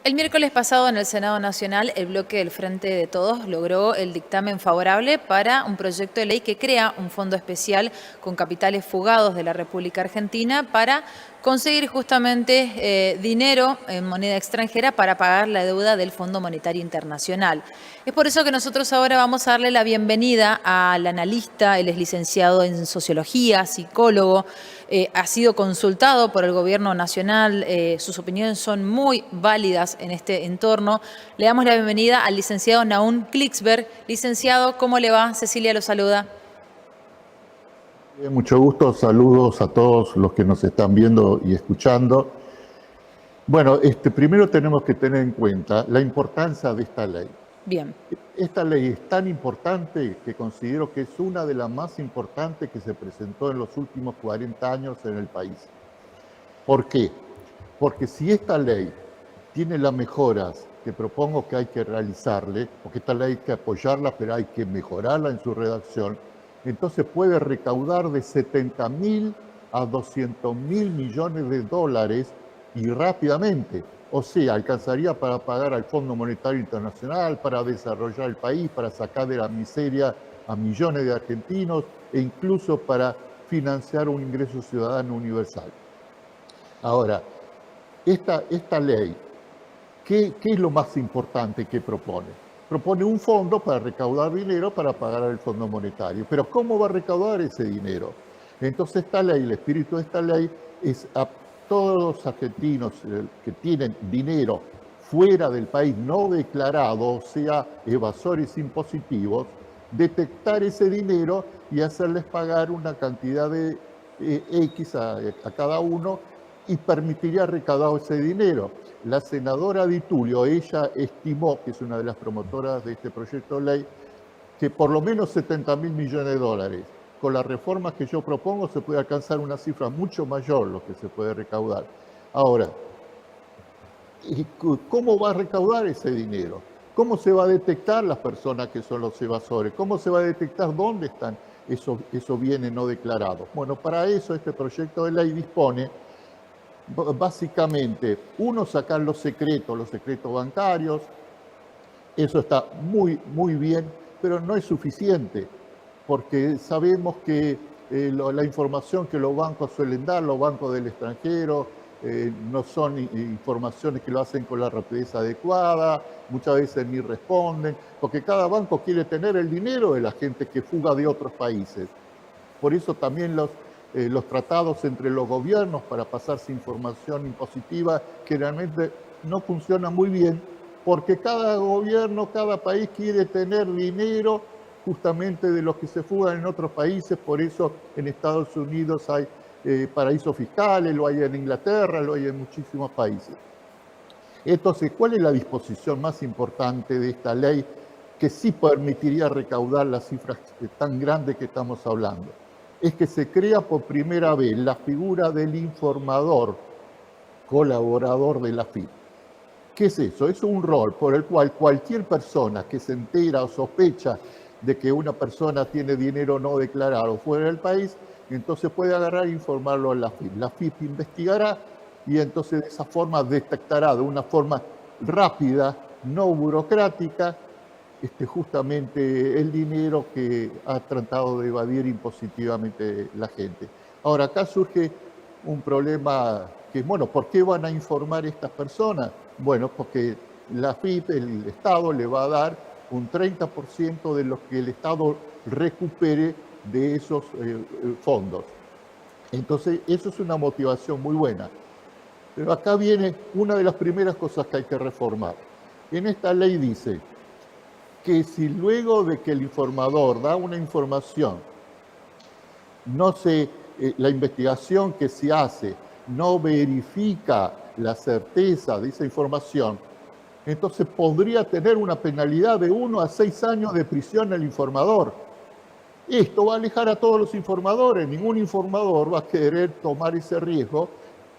El miércoles pasado en el Senado Nacional, el bloque del Frente de Todos logró el dictamen favorable para un proyecto de ley que crea un fondo especial con capitales fugados de la República Argentina para conseguir justamente dinero en moneda extranjera para pagar la deuda del Fondo Monetario Internacional. Es por eso que nosotros ahora vamos a darle la bienvenida al analista. Él es licenciado en Sociología, psicólogo, ha sido consultado por el Gobierno Nacional, sus opiniones son muy válidas en este entorno. Le damos la bienvenida al licenciado Nahum Klicksberg. Licenciado, ¿cómo le va? Cecilia lo saluda. Bien, mucho gusto, saludos a todos los que nos están viendo y escuchando. Bueno, primero tenemos que tener en cuenta la importancia de esta ley. Bien. Esta ley es tan importante que considero que es una de las más importantes que se presentó en los últimos 40 años en el país. ¿Por qué? Porque si esta ley tiene las mejoras que propongo que hay que realizarle, porque esta ley hay que apoyarla, pero hay que mejorarla en su redacción, entonces puede recaudar de 70.000 a 200.000 millones de dólares y rápidamente. O sea, alcanzaría para pagar al Fondo Monetario Internacional, para desarrollar el país, para sacar de la miseria a millones de argentinos e incluso para financiar un ingreso ciudadano universal. Ahora, esta ley, ¿qué es lo más importante que propone? Propone un fondo para recaudar dinero para pagar al Fondo Monetario. Pero ¿cómo va a recaudar ese dinero? Entonces esta ley, el espíritu de esta ley es a todos los argentinos que tienen dinero fuera del país no declarado, o sea, evasores impositivos, detectar ese dinero y hacerles pagar una cantidad de X a cada uno y permitiría recaudar ese dinero. La senadora Di Tulio, ella estimó, que es una de las promotoras de este proyecto de ley, que por lo menos 70.000 millones de dólares. Con las reformas que yo propongo se puede alcanzar una cifra mucho mayor lo que se puede recaudar. Ahora, ¿cómo va a recaudar ese dinero? ¿Cómo se va a detectar las personas que son los evasores? ¿Cómo se va a detectar dónde están esos bienes no declarados? Bueno, para eso este proyecto de ley dispone básicamente, uno, sacar los secretos bancarios. Eso está muy bien, pero no es suficiente, porque sabemos que la información que los bancos suelen dar, los bancos del extranjero, no son informaciones que lo hacen con la rapidez adecuada, muchas veces ni responden, porque cada banco quiere tener el dinero de la gente que fuga de otros países. Por eso también los tratados entre los gobiernos para pasarse información impositiva generalmente no funcionan muy bien, porque cada gobierno, cada país quiere tener dinero justamente de los que se fugan en otros países. Por eso en Estados Unidos hay paraísos fiscales, lo hay en Inglaterra, lo hay en muchísimos países. Entonces, ¿cuál es la disposición más importante de esta ley que sí permitiría recaudar las cifras tan grandes que estamos hablando? Es que se crea por primera vez la figura del informador colaborador de la AFIP. ¿Qué es eso? Es un rol por el cual cualquier persona que se entera o sospecha de que una persona tiene dinero no declarado fuera del país, entonces puede agarrar e informarlo a la AFIP. La AFIP investigará y entonces de esa forma detectará de una forma rápida, no burocrática, justamente el dinero que ha tratado de evadir impositivamente la gente. Ahora, acá surge un problema que, bueno, ¿por qué van a informar estas personas? Bueno, porque la AFIP, el Estado, le va a dar un 30% de lo que el Estado recupere de esos fondos. Entonces, eso es una motivación muy buena. Pero acá viene una de las primeras cosas que hay que reformar. En esta ley dice que si luego de que el informador da una información, la investigación que se hace no verifica la certeza de esa información, entonces podría tener una penalidad de 1 a 6 años de prisión el informador. Esto va a alejar a todos los informadores. Ningún informador va a querer tomar ese riesgo,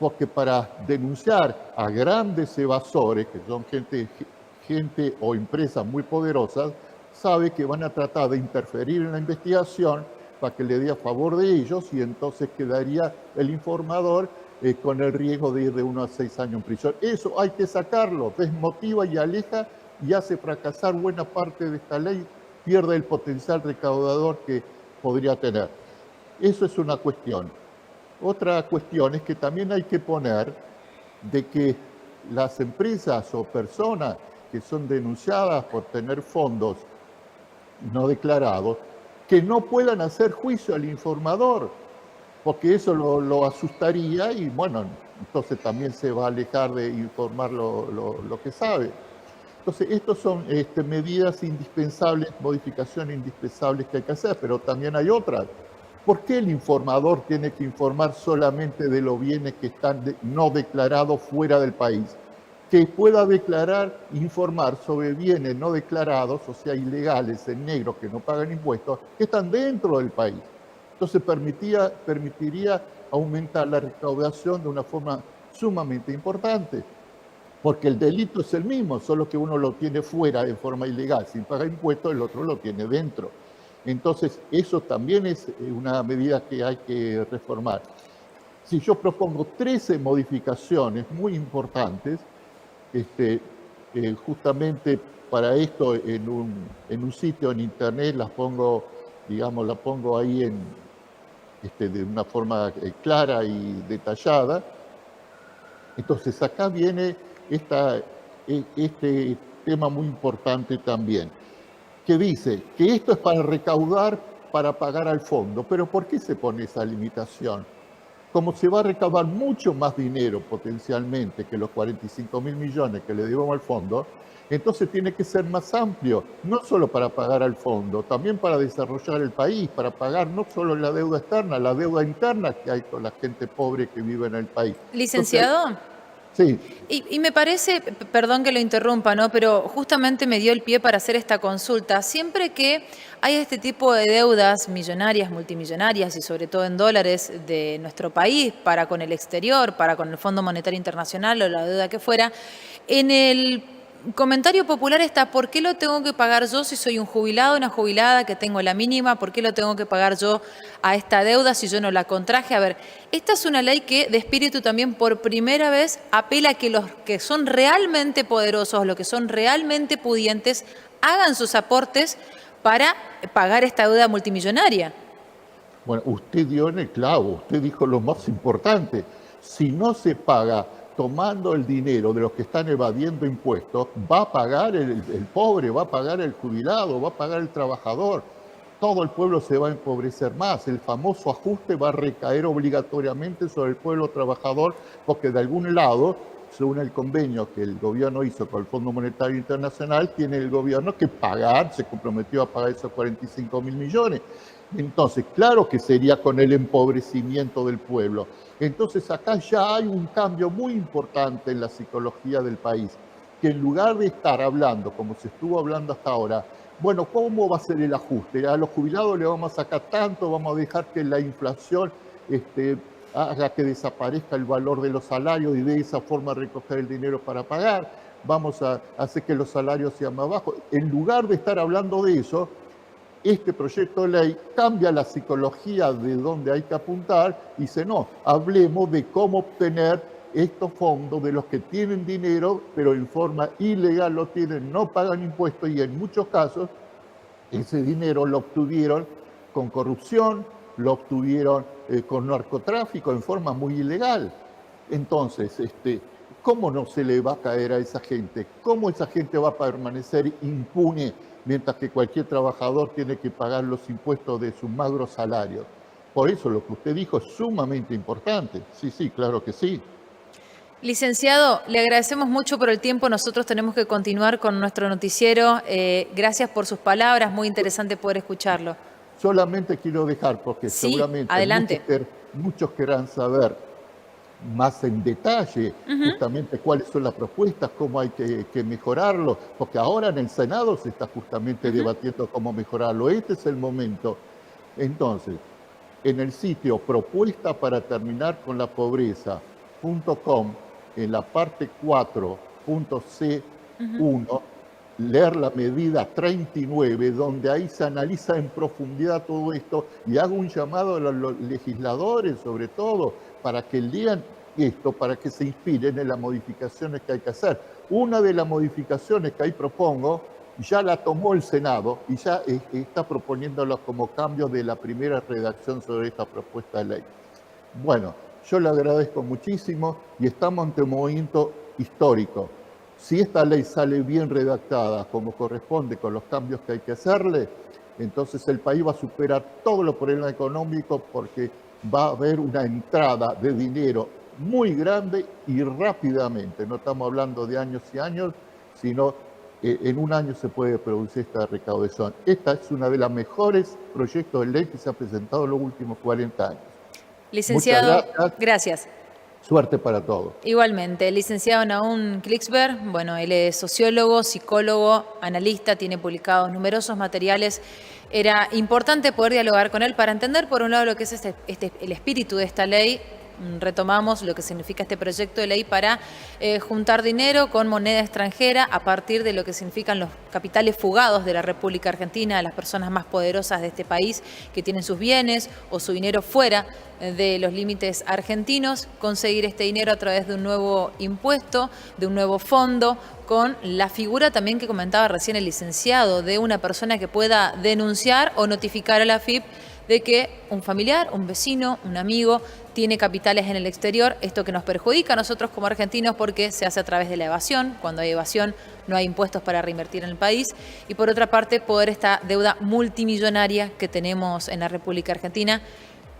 porque para denunciar a grandes evasores, que son gente o empresas muy poderosas, sabe que van a tratar de interferir en la investigación para que le dé a favor de ellos y entonces quedaría el informador con el riesgo de ir de 1 a 6 años en prisión. Eso hay que sacarlo, desmotiva y aleja y hace fracasar buena parte de esta ley, pierde el potencial recaudador que podría tener. Eso es una cuestión. Otra cuestión es que también hay que poner de que las empresas o personas que son denunciadas por tener fondos no declarados, que no puedan hacer juicio al informador, porque eso lo asustaría y bueno, entonces también se va a alejar de informar lo que sabe. Entonces, estas son medidas indispensables, modificaciones indispensables que hay que hacer, pero también hay otras. ¿Por qué el informador tiene que informar solamente de los bienes que están no declarados fuera del país? Que pueda informar sobre bienes no declarados, o sea, ilegales, en negro, que no pagan impuestos, que están dentro del país. Entonces permitiría aumentar la recaudación de una forma sumamente importante, porque el delito es el mismo, solo que uno lo tiene fuera en forma ilegal, sin pagar impuestos, el otro lo tiene dentro. Entonces, eso también es una medida que hay que reformar. Si yo propongo 13 modificaciones muy importantes, justamente para esto en un sitio en internet las pongo, digamos, la pongo ahí de una forma clara y detallada. Entonces acá viene este tema muy importante también, que dice que esto es para recaudar, para pagar al fondo. Pero ¿por qué se pone esa limitación? Como se va a recaudar mucho más dinero potencialmente que los 45.000 millones que le debemos al fondo, entonces tiene que ser más amplio, no solo para pagar al fondo, también para desarrollar el país, para pagar no solo la deuda externa, la deuda interna que hay con la gente pobre que vive en el país. Licenciado. Entonces, sí. Y me parece, perdón que lo interrumpa, ¿no? Pero justamente me dio el pie para hacer esta consulta. Siempre que hay este tipo de deudas millonarias, multimillonarias y sobre todo en dólares de nuestro país, para con el exterior, para con el Fondo Monetario Internacional o la deuda que fuera, en el comentario popular está: ¿por qué lo tengo que pagar yo si soy un jubilado, una jubilada que tengo la mínima? ¿Por qué lo tengo que pagar yo a esta deuda si yo no la contraje? A ver, esta es una ley que de espíritu también por primera vez apela a que los que son realmente poderosos, los que son realmente pudientes, hagan sus aportes para pagar esta deuda multimillonaria. Bueno, usted dio en el clavo, usted dijo lo más importante. Si no se paga tomando el dinero de los que están evadiendo impuestos, va a pagar el pobre, va a pagar el jubilado, va a pagar el trabajador. Todo el pueblo se va a empobrecer más. El famoso ajuste va a recaer obligatoriamente sobre el pueblo trabajador, porque de algún lado, según el convenio que el gobierno hizo con el Fondo Monetario Internacional, tiene el gobierno que pagar, se comprometió a pagar esos 45.000 millones. Entonces, claro que sería con el empobrecimiento del pueblo. Entonces, acá ya hay un cambio muy importante en la psicología del país, que en lugar de estar hablando, como se estuvo hablando hasta ahora, bueno, ¿cómo va a ser el ajuste? A los jubilados le vamos a sacar tanto, vamos a dejar que la inflación haga que desaparezca el valor de los salarios y de esa forma recoger el dinero para pagar, vamos a hacer que los salarios sean más bajos. En lugar de estar hablando de eso, este proyecto de ley cambia la psicología de dónde hay que apuntar y dice: no, hablemos de cómo obtener estos fondos de los que tienen dinero, pero en forma ilegal lo tienen, no pagan impuestos y en muchos casos ese dinero lo obtuvieron con corrupción, lo obtuvieron con narcotráfico en forma muy ilegal. Entonces, ¿cómo no se le va a caer a esa gente? ¿Cómo esa gente va a permanecer impune mientras que cualquier trabajador tiene que pagar los impuestos de sus magros salarios? Por eso lo que usted dijo es sumamente importante. Sí, sí, claro que sí. Licenciado, le agradecemos mucho por el tiempo. Nosotros tenemos que continuar con nuestro noticiero. Gracias por sus palabras, muy interesante poder escucharlo. Solamente quiero dejar, porque Sí, seguramente adelante. muchos querrán saber más en detalle justamente cuáles son las propuestas, cómo hay que mejorarlo, porque ahora en el Senado se está justamente debatiendo cómo mejorarlo. Este es el momento. Entonces, en el sitio propuesta para terminar con la pobreza.com, en la parte 4.c1, leer la medida 39, donde ahí se analiza en profundidad todo esto, y hago un llamado a los legisladores, sobre todo, para que lean esto, para que se inspiren en las modificaciones que hay que hacer. Una de las modificaciones que ahí propongo, ya la tomó el Senado y ya está proponiéndola como cambio de la primera redacción sobre esta propuesta de ley. Bueno, yo le agradezco muchísimo y estamos ante un movimiento histórico. Si esta ley sale bien redactada, como corresponde, con los cambios que hay que hacerle, entonces el país va a superar todos los problemas económicos, porque va a haber una entrada de dinero muy grande y rápidamente. No estamos hablando de años y años, sino en un año se puede producir esta recaudación. Esta es una de las mejores proyectos de ley que se ha presentado en los últimos 40 años. Licenciado, gracias. Suerte para todos. Igualmente, el licenciado Nahum Klicksberg, bueno, él es sociólogo, psicólogo, analista, tiene publicados numerosos materiales. Era importante poder dialogar con él para entender, por un lado, lo que es el espíritu de esta ley. Retomamos lo que significa este proyecto de ley para juntar dinero con moneda extranjera a partir de lo que significan los capitales fugados de la República Argentina, a las personas más poderosas de este país que tienen sus bienes o su dinero fuera de los límites argentinos, conseguir este dinero a través de un nuevo impuesto, de un nuevo fondo, con la figura también que comentaba recién el licenciado, de una persona que pueda denunciar o notificar a la AFIP de que un familiar, un vecino, un amigo tiene capitales en el exterior, esto que nos perjudica a nosotros como argentinos porque se hace a través de la evasión. Cuando hay evasión no hay impuestos para reinvertir en el país, y por otra parte poder esta deuda multimillonaria que tenemos en la República Argentina,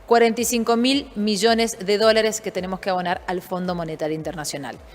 45.000 millones de dólares que tenemos que abonar al Fondo Monetario Internacional.